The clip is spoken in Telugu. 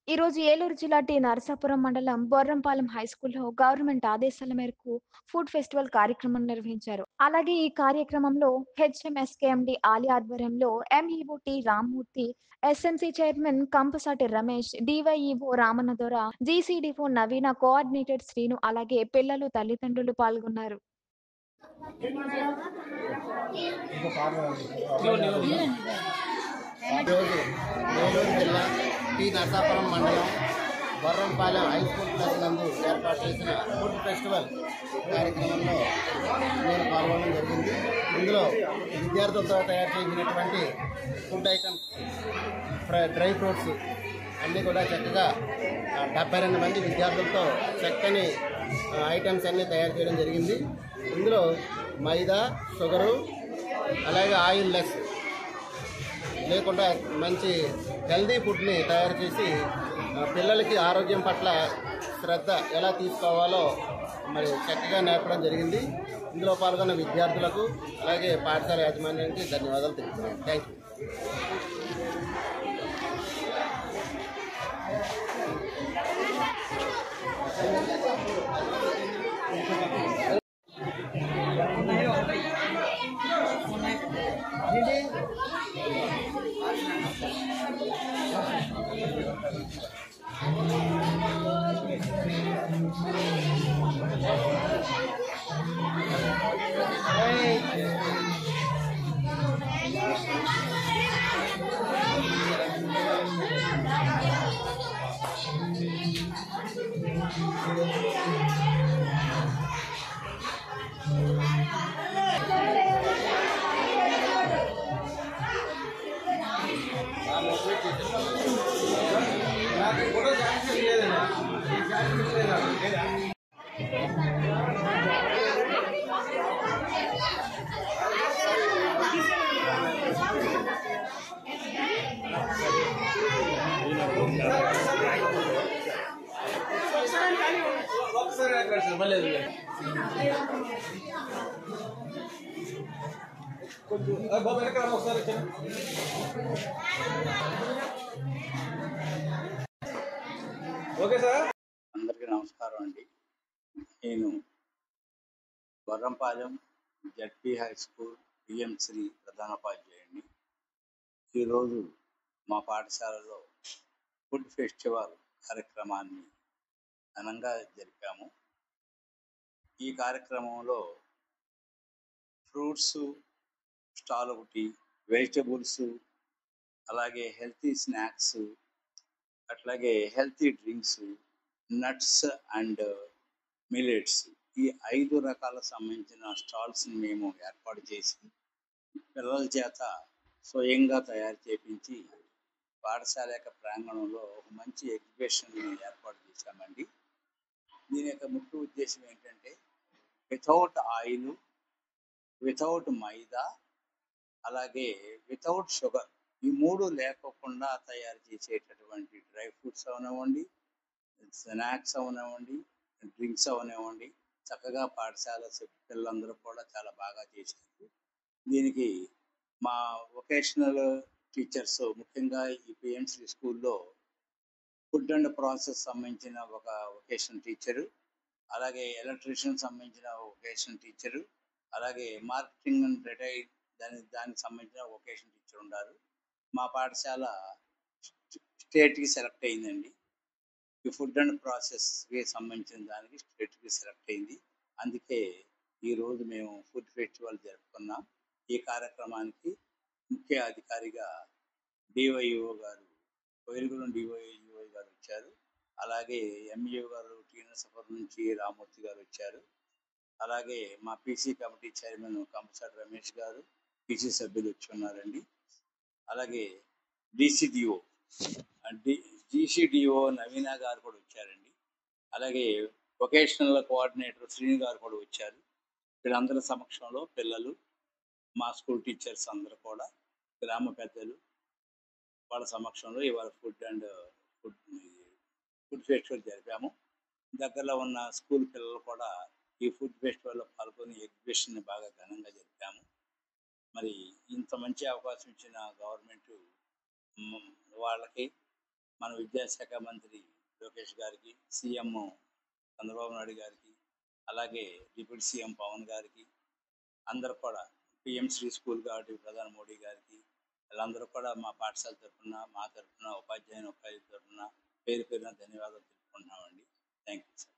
ఈరోజు ఏలూరు జిల్లా నరసాపురం మండలం బొర్రంపాలెం హై స్కూల్‌లో గవర్నమెంట్ ఆదేశాల మేరకు ఫుడ్ ఫెస్టివల్ కార్యక్రమం నిర్వహించారు. అలాగే ఈ కార్యక్రమంలో హెచ్ఎంఎస్కేఎండి ఆలీ ఆధ్వర్యంలో MEO Rammurthy, SMC chairman Kampasati Ramesh, DYEO Ramannadora, GCDO Naveena, coordinator Srinu అలాగే పిల్లలు, తల్లిదండ్రులు పాల్గొన్నారు. ఈరోజు ఏలూరు జిల్లా నరసాపురం మండలం బొర్రంపాలెం హై స్కూల్ ప్లస్ నందు ఏర్పాటు చేసిన ఫుడ్ ఫెస్టివల్ కార్యక్రమంలో నేను పాల్గొనడం జరిగింది. ఇందులో విద్యార్థులతో తయారు చేసినటువంటి ఫుడ్ ఐటమ్స్, డ్రై ఫ్రూట్స్ అన్నీ కూడా చక్కగా 72 మంది విద్యార్థులతో చక్కని ఐటమ్స్ అన్నీ తయారు చేయడం జరిగింది. ఇందులో మైదా, షుగరు అలాగే ఆయిల్ లెస్ లేకుండా మంచి హెల్దీ ఫుడ్ని తయారు చేసి పిల్లలకి ఆరోగ్యం పట్ల శ్రద్ధ ఎలా తీసుకోవాలో మరి చక్కగా నేర్పడం జరిగింది. ఇందులో పాల్గొన్న విద్యార్థులకు అలాగే పాఠశాల యాజమాన్యానికి ధన్యవాదాలు తెలుపుతున్నాను. Thank you. అందరికీ నమస్కారం అండి. నేను బొర్రంపాలెం జడ్పీ హై స్కూల్ పిఎం3 ప్రధానోపాధ్యాయుడిని. ఈరోజు మా పాఠశాలలో ఫుడ్ ఫెస్టివల్ కార్యక్రమాన్ని ఘనంగా జరిపాము. ఈ కార్యక్రమంలో ఫ్రూట్స్ స్టాల్ ఒకటి, వెజిటబుల్స్, అలాగే హెల్తీ స్నాక్స్, అట్లాగే healthy drinks, nuts and millets, ఈ 5 రకాల సంబంధించిన స్టాల్స్ని మేము ఏర్పాటు చేసి పిల్లల చేత స్వయంగా తయారు చేయించి పాఠశాల యొక్క ప్రాంగణంలో ఒక మంచి ఎగ్జిబిషన్ని ఏర్పాటు చేశామండి. దీని యొక్క ముఖ్య ఉద్దేశం ఏంటంటే వితౌట్ ఆయిల్, వితౌట్ మైదా, అలాగే వితౌట్ షుగర్, ఈ 3 లేకోకుండా తయారు చేసేటటువంటి డ్రై ఫ్రూట్స్ అవనివ్వండి, స్నాక్స్ అవనివ్వండి, డ్రింక్స్ అవనివ్వండి, చక్కగా పాఠశాల పిల్లలందరూ కూడా చాలా బాగా చేశారు. దీనికి మా వొకేషనల్ టీచర్స్, ముఖ్యంగా ఈ పిఎంసి స్కూల్లో ఫుడ్ అండ్ ప్రాసెస్ సంబంధించిన ఒక వొకేషనల్ టీచరు, అలాగే ఎలక్ట్రీషియన్ సంబంధించిన వొకేషనల్ టీచరు, అలాగే మార్కెటింగ్ అండ్ రిటైల్ దానికి సంబంధించిన వొకేషనల్ టీచర్ ఉన్నారు. మా పాఠశాల స్టేట్కి సెలెక్ట్ అయిందండి. ఈ ఫుడ్ అండ్ ప్రాసెస్కి సంబంధించిన దానికి స్టేట్కి సెలెక్ట్ అయింది. అందుకే ఈరోజు మేము ఫుడ్ ఫెస్టివల్ జరుపుకున్నాం. ఈ కార్యక్రమానికి ముఖ్య అధికారిగా డివైఓ గారు, కోయిలగూడెం డివైఓ గారు వచ్చారు. అలాగే ఎంఈఓ గారు నరసాపురం నుంచి రామ్మూర్తి గారు వచ్చారు. అలాగే మా PC committee chairman Kampasati Ramesh గారు, పీసీ సభ్యులు వచ్చి ఉన్నారండి. అలాగే డిసిడిఓ జీసీడీఓ నవీన గారు కూడా వచ్చారండి. అలాగే వొకేషనల్ కోఆర్డినేటర్ శ్రీను గారు కూడా వచ్చారు. వీళ్ళందరి సమక్షంలో పిల్లలు, మా స్కూల్ టీచర్స్ అందరూ కూడా, గ్రామ పెద్దలు వాళ్ళ సమక్షంలో ఇవాళ ఫుడ్ ఫెస్టివల్ జరిపాము. దగ్గరలో ఉన్న స్కూల్ పిల్లలు కూడా ఈ ఫుడ్ ఫెస్టివల్లో పాల్గొని ఎగ్జిబిషన్ని బాగా ఘనంగా జరిపాము. మరి ఇంత మంచి అవకాశం ఇచ్చిన గవర్నమెంట్ వాళ్ళకి, మన విద్యాశాఖ మంత్రి లోకేష్ గారికి, సీఎం చంద్రబాబు నాయుడు గారికి, అలాగే డిప్యూటీ సీఎం పవన్ గారికి, అందరూ కూడా పిఎం శ్రీ స్కూల్ కాబట్టి ప్రధాని మోడీ గారికి, వీళ్ళందరూ కూడా మా పాఠశాల తరఫున, మా తరఫున, ఉపాధ్యాయుల తరఫున పేరు పేరున ధన్యవాదాలు తెలుపుకుంటున్నామండి. Thank you sir.